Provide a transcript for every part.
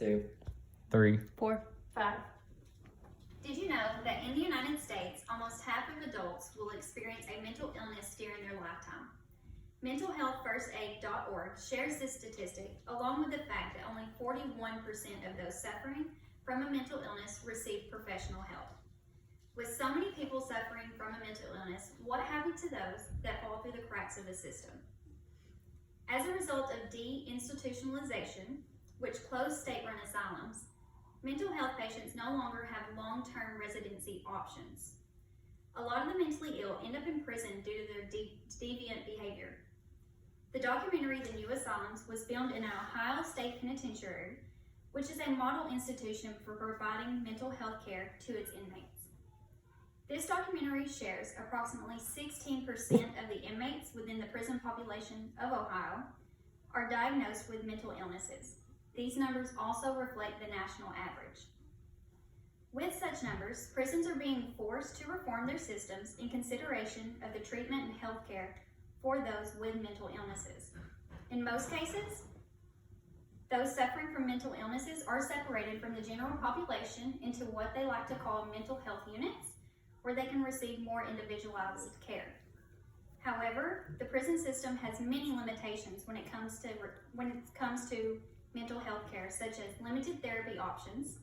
2, 3, 4, 5. Did you know that in the United States, almost half of adults will experience a mental illness during their lifetime? MentalHealthFirstAid.org shares this statistic, along with the fact that only 41% of those suffering from a mental illness receive professional help. With so many people suffering from a mental illness, what happened to those that fall through the cracks of the system? As a result of deinstitutionalization, which closed state-run asylums, mental health patients no longer have long-term residency options. A lot of the mentally ill end up in prison due to their deviant behavior. The documentary, The New Asylums, was filmed in an Ohio State Penitentiary, which is a model institution for providing mental health care to its inmates. This documentary shares approximately 16% of the inmates within the prison population of Ohio are diagnosed with mental illnesses. These numbers also reflect the national average. With such numbers, prisons are being forced to reform their systems in consideration of the treatment and health care for those with mental illnesses. In most cases, those suffering from mental illnesses are separated from the general population into what they like to call mental health units, where they can receive more individualized care. However, the prison system has many limitations when it comes to mental health care, such as limited therapy options.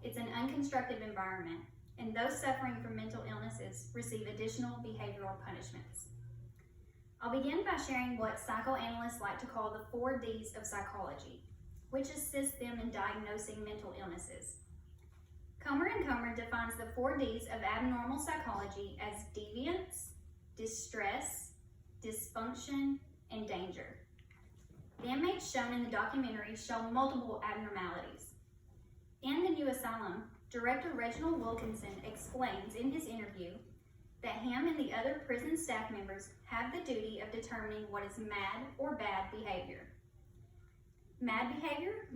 It's an unconstructive environment, and those suffering from mental illnesses receive additional behavioral punishments. I'll begin by sharing what psychoanalysts like to call the 4 Ds of psychology, which assists them in diagnosing mental illnesses. Comer and Comer defines the 4 Ds of abnormal psychology as deviance, distress, dysfunction, and danger. The inmates shown in the documentary show multiple abnormalities. In The New Asylum, director Reginald Wilkinson explains in his interview that him and the other prison staff members have the duty of determining what is mad or bad behavior. Mad behavior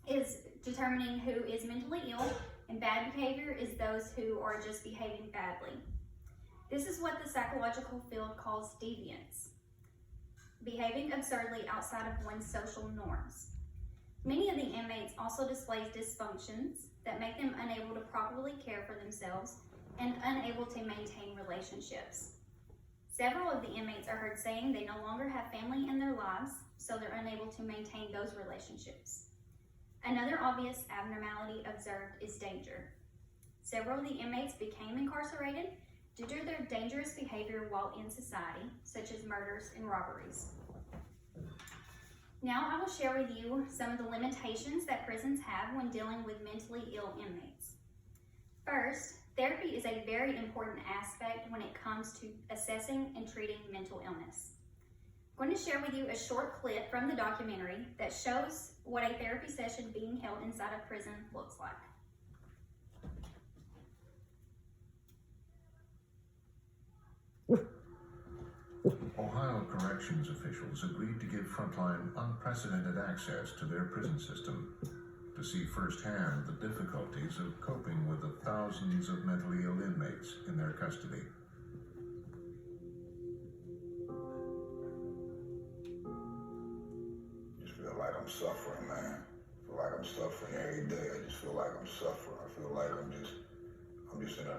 is determining who is mentally ill, and bad behavior is those who are just behaving badly. This is what the psychological field calls deviance, behaving absurdly outside of one's social norms. Many of the inmates also display dysfunctions that make them unable to properly care for themselves and unable to maintain relationships. Several of the inmates are heard saying they no longer have family in their lives, so they're unable to maintain those relationships. Another obvious abnormality observed is danger. Several of the inmates became incarcerated due to their dangerous behavior while in society, such as murders and robberies. Now I will share with you some of the limitations that prisons have when dealing with mentally ill inmates. First, therapy is a very important aspect when it comes to assessing and treating mental illness. I'm going to share with you a short clip from the documentary that shows what a therapy session being held inside a prison looks like. Ohio corrections officials agreed to give Frontline unprecedented access to their prison system to see firsthand the difficulties of coping with the thousands of mentally ill inmates in their custody. Just feel like I'm suffering, man. I feel like I'm suffering every day. I just feel like I'm suffering. I feel like I'm just in a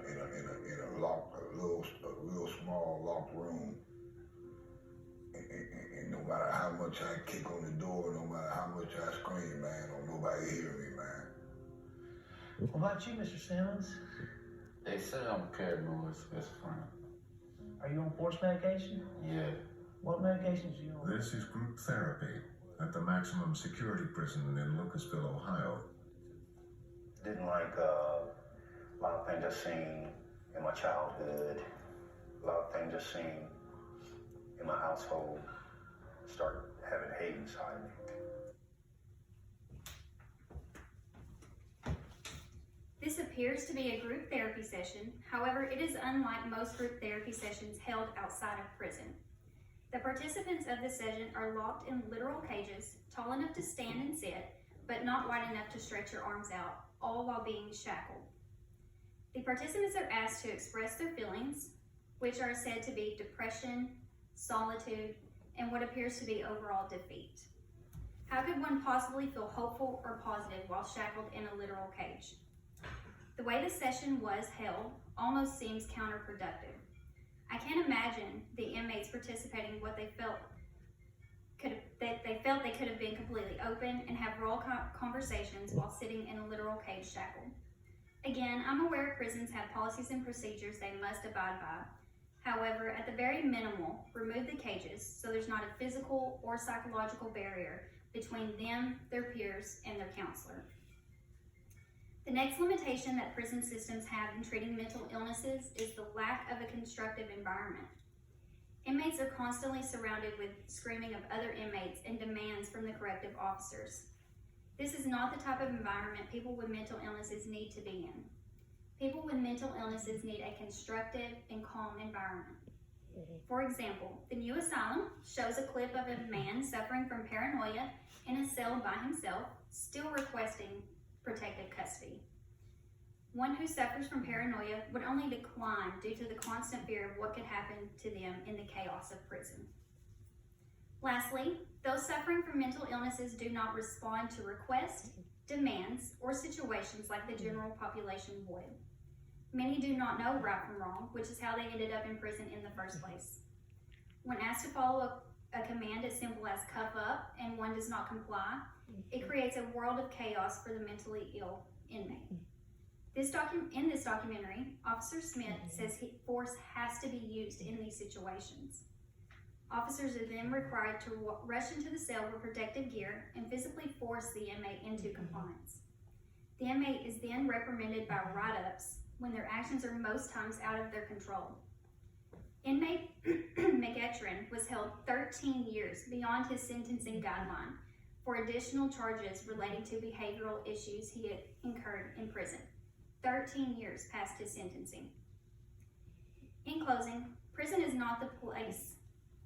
real small locked room. And no matter how much I kick on the door, no matter how much I scream, man, don't nobody hear me, man. What about you, Mr. Simmons? They say I'm paranoid's best friend. Are you on force medication? Yeah. What medications are you on? This is group therapy at the maximum security prison in Lucasville, Ohio. Didn't like a lot of things I've seen in my childhood, a lot of things I've seen in my household, start having hate inside me. This appears to be a group therapy session. However, it is unlike most group therapy sessions held outside of prison. The participants of the session are locked in literal cages, tall enough to stand and sit, but not wide enough to stretch your arms out, all while being shackled. The participants are asked to express their feelings, which are said to be depression, solitude, and what appears to be overall defeat. How could one possibly feel hopeful or positive while shackled in a literal cage? The way the session was held almost seems counterproductive. I can't imagine the inmates participating what they felt they could have been completely open and have raw conversations while sitting in a literal cage shackled. Again, I'm aware prisons have policies and procedures they must abide by. However, at the very minimal, remove the cages so there's not a physical or psychological barrier between them, their peers, and their counselor. The next limitation that prison systems have in treating mental illnesses is the lack of a constructive environment. Inmates are constantly surrounded with screaming of other inmates and demands from the corrective officers. This is not the type of environment people with mental illnesses need to be in. People with mental illnesses need a constructive and calm environment. For example, the new asylum shows a clip of a man suffering from paranoia in a cell by himself, still requesting protective custody. One who suffers from paranoia would only decline due to the constant fear of what could happen to them in the chaos of prison. Lastly, those suffering from mental illnesses do not respond to requests, demands, or situations like the general population would. Many do not know right from wrong, which is how they ended up in prison in the first place. When asked to follow a command as simple as cuff up and one does not comply, it creates a world of chaos for the mentally ill inmate. In this documentary, Officer Smith says force has to be used in these situations. Officers are then required to rush into the cell with protective gear and physically force the inmate into compliance. The inmate is then reprimanded by write-ups when their actions are most times out of their control. Inmate McEachran was held 13 years beyond his sentencing guideline for additional charges relating to behavioral issues he had incurred in prison. 13 years past his sentencing. In closing, prison is not the place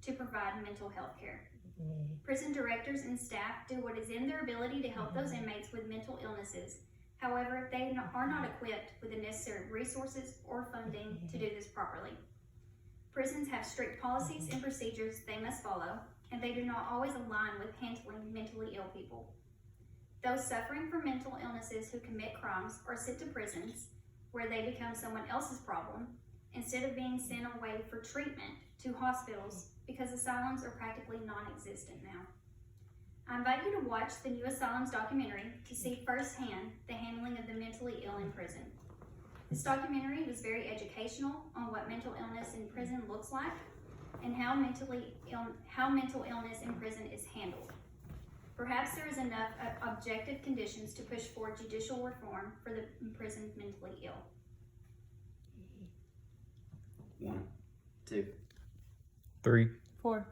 to provide mental health care. Prison directors and staff do what is in their ability to help those inmates with mental illnesses. However, they are not equipped with the necessary resources or funding to do this properly. Prisons have strict policies and procedures they must follow, and they do not always align with handling mentally ill people. Those suffering from mental illnesses who commit crimes are sent to prisons where they become someone else's problem instead of being sent away for treatment to hospitals because asylums are practically non-existent now. I invite you to watch the new Asylums documentary to see firsthand the handling of the mentally ill in prison. This documentary was very educational on what mental illness in prison looks like and how mental illness in prison is handled. Perhaps there is enough objective conditions to push for judicial reform for the imprisoned mentally ill. 1, 2, 3, 4.